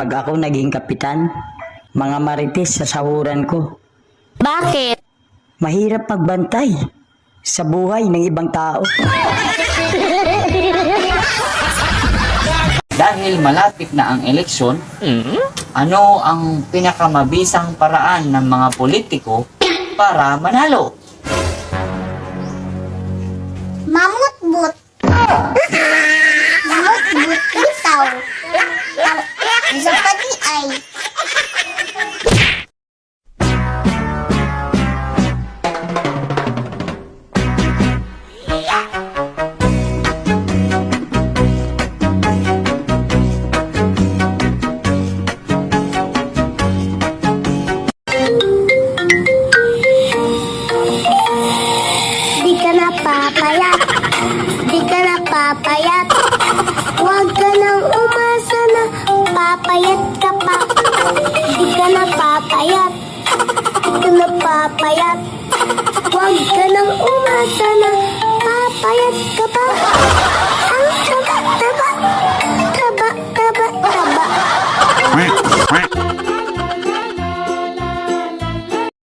pag ako naging kapitan, mga marites sa sahuran ko. Bakit? Mahirap magbantay sa buhay ng ibang tao. Dahil malapit na ang eleksyon, ano ang pinakamabisang paraan ng mga politiko para manalo? Mamutbut. Mamutbut bitaw. Sa pati ay. Di ka na papayat. Di ka na papayat. Huwag ka nang umasa na papayat ka pa. Di ka na papayat. Di ka na papayat. Huwag ka nang umasa na papayat ka pa.